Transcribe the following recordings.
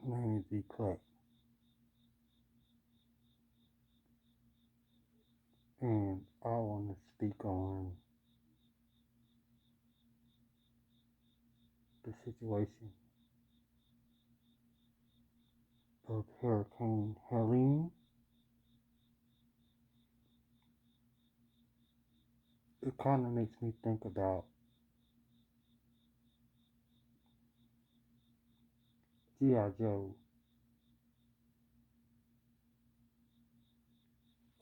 My name is D. Clay, and I want to speak on the situation of Hurricane Helene. It kind of makes me think about G.I. Joe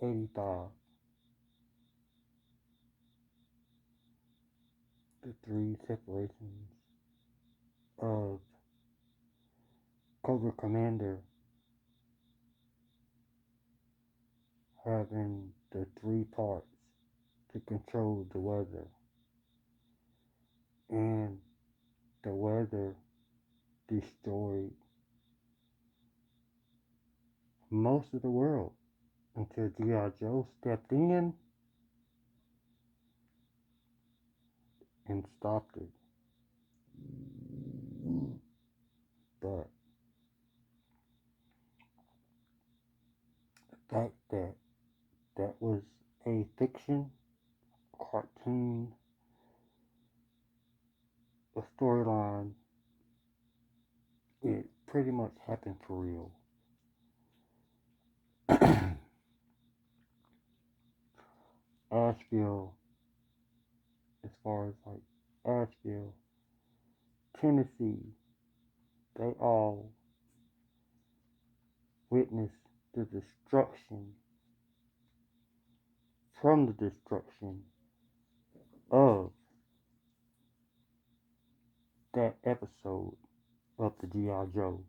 85, the three separations of Cobra Commander having the three parts to control the weather, and the weather destroyed most of the world until G.I. Joe stepped in and stopped it. But the fact that that was a fiction, cartoon, a storyline, it pretty much happened for real. Asheville, as far as like Asheville, Tennessee, they all witnessed the destruction from the destruction of that episode of the G.I. Joes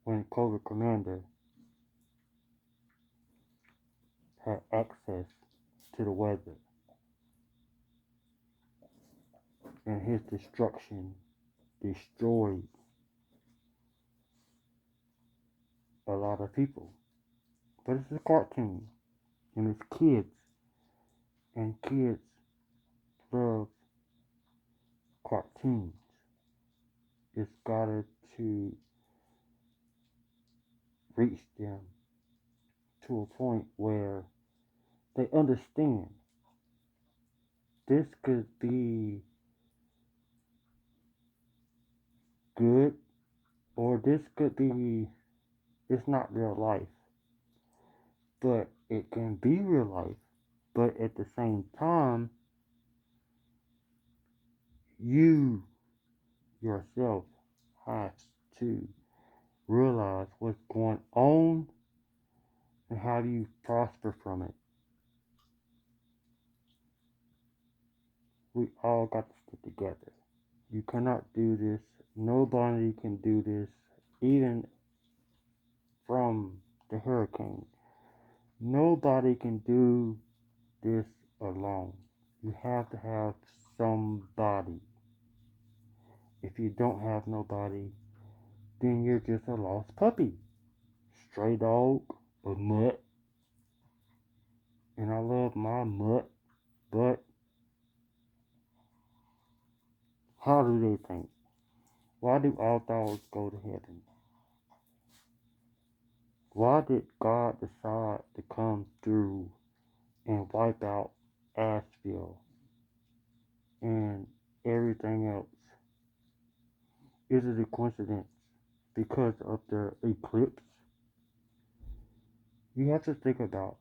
when Cobra Commander had access to the weather, and his destruction destroyed a lot of people. But it's a cartoon, and it's kids, and kids love cartoons. It's gotta to reach them to a point where they understand this could be good, or this could be, it's not real life, but it can be real life. But at the same time, you yourself have to realize what's going on and how do you prosper from it. We all got to stick together. You cannot do this. Nobody can do this, even from the hurricane. Nobody can do this alone. You have to have somebody. If you don't have nobody, then you're just a lost puppy. Stray dog, a mutt. And I love my mutt, but how do they think? Why do all dogs go to heaven? Why did God decide to come through and wipe out Asheville and everything else? Is it a coincidence because of the eclipse? You have to think about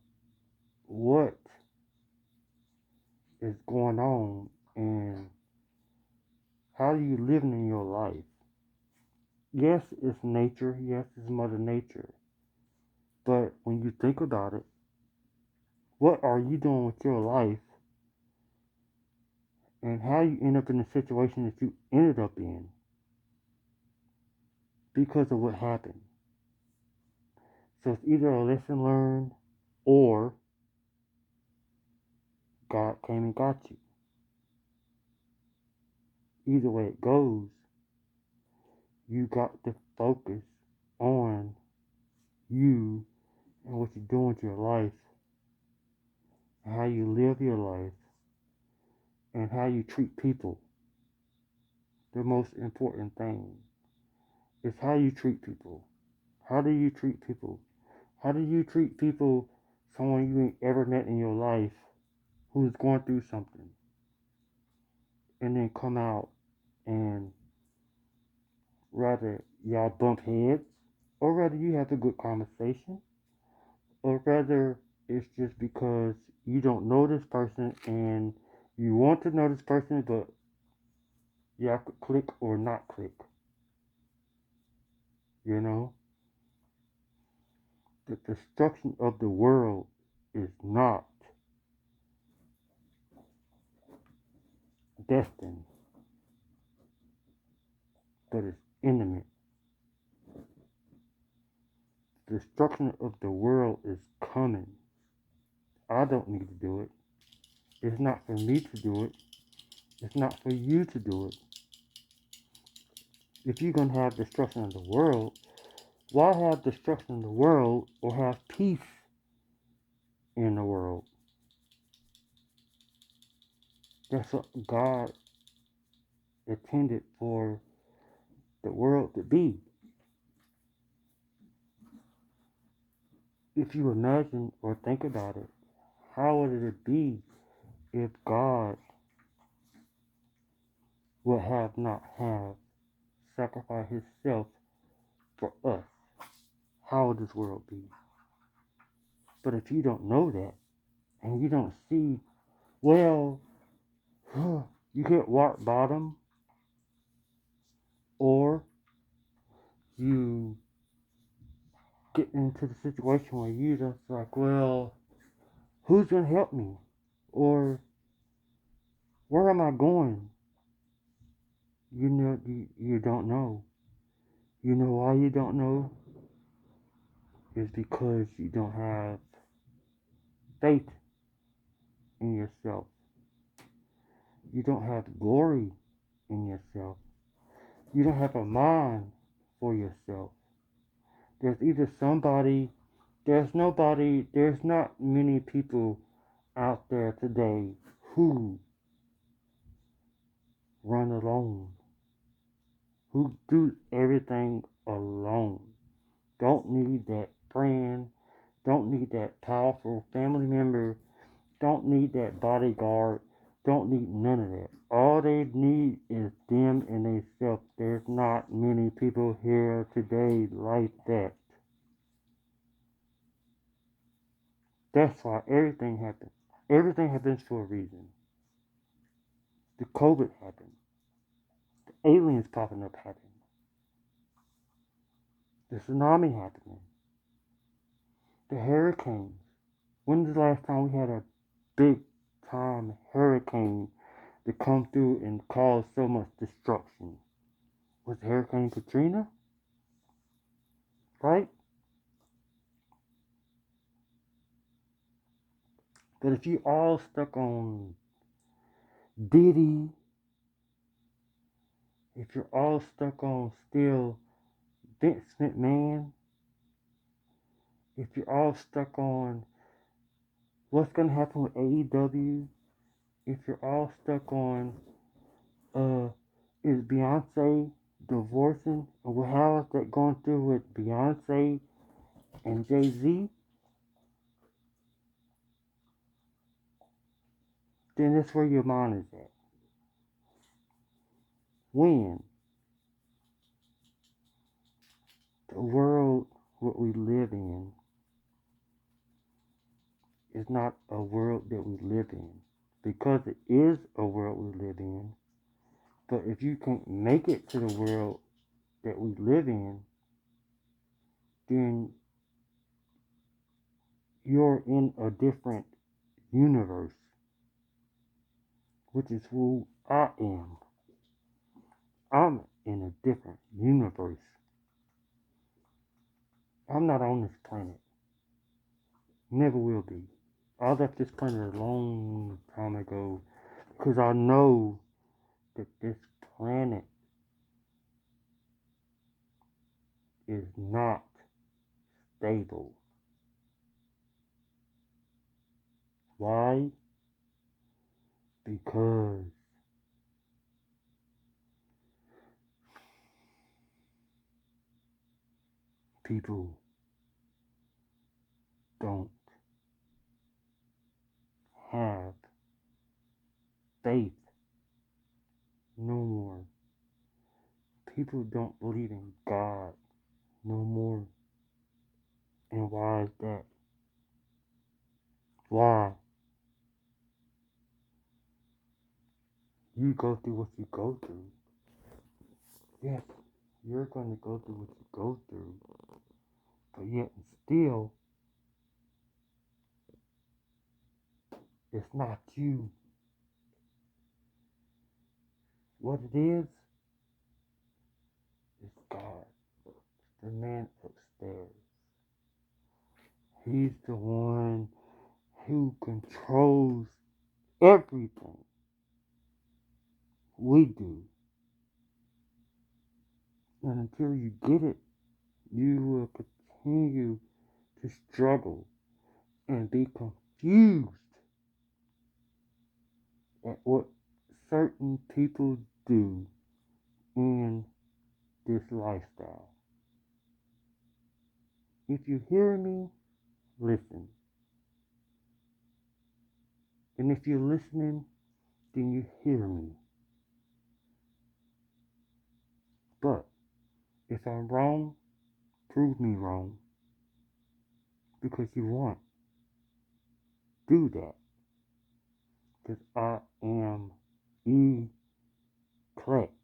what is going on and how are you living in your life. Yes, it's nature. Yes, it's Mother Nature. But when you think about it, what are you doing with your life and how you end up in the situation that you ended up in because of what happened? So it's either a lesson learned or God came and got you. Either way it goes, you got to focus on you and what you're doing with your life, and how you live your life, and how you treat people. the most important thing. It's how you treat people. How do you treat people? How do you treat people, someone you ain't ever met in your life, who's going through something, and then come out and rather y'all bump heads, or rather you have a good conversation, or rather it's just because you don't know this person and you want to know this person, but y'all could click or not click. You know, the destruction of the world is not destined, but it's imminent. The destruction of the world is coming. I don't need to do it. It's not for me to do it. It's not for you to do it. If you're going to have destruction of the world, why have destruction in the world or have peace in the world? That's what God intended for the world to be. If you imagine or think about it, how would it be if God would have not have sacrificed himself for us? How would this world be? But if you don't know that and you don't see, well, you hit rock bottom, or you get into the situation where you just like, well, who's gonna help me? Or where am I going? You don't know. You know why you don't know? Is because you don't have faith in yourself. You don't have glory in yourself. You don't have a mind for yourself. There's either somebody, there's nobody, there's not many people out there today who run alone, who do everything alone. Don't need that friend, don't need that powerful family member, don't need that bodyguard, don't need none of that. All they need is them and themselves. There's not many people here today like that. That's why everything happens. Everything happens for a reason. The COVID happened. The aliens popping up happened. The tsunami happening. The hurricanes. When's the last time we had a big time hurricane to come through and cause so much destruction? Was Hurricane Katrina? Right? But if you all stuck on Diddy, if you're all stuck on still Vince McMahon, if you're all stuck on what's going to happen with AEW, if you're all stuck on is Beyonce divorcing, or how is that going through with Beyonce and Jay-Z, then that's where your mind is at. When the world what we live in is not a world that we live in, because it is a world we live in, but if you can't make it to the world that we live in, then you're in a different universe, which is who I am. I'm in a different universe. I'm not on this planet. Never will be. I left this planet a long time ago because I know that this planet is not stable. Why? Because People don't have faith no more. People don't believe in God no more. And why is that? Why? You go through what you go through. Yes, you're going to go through what you go through. But yet and still, it's not you. What it is God. The man upstairs. He's the one who controls everything we do. And until you get it, you will continue to struggle and be confused at what certain people do in this lifestyle. If you hear me, listen. And if you're listening, then you hear me. But if I'm wrong, prove me wrong. Because you want. Do that. Because I am eclectic.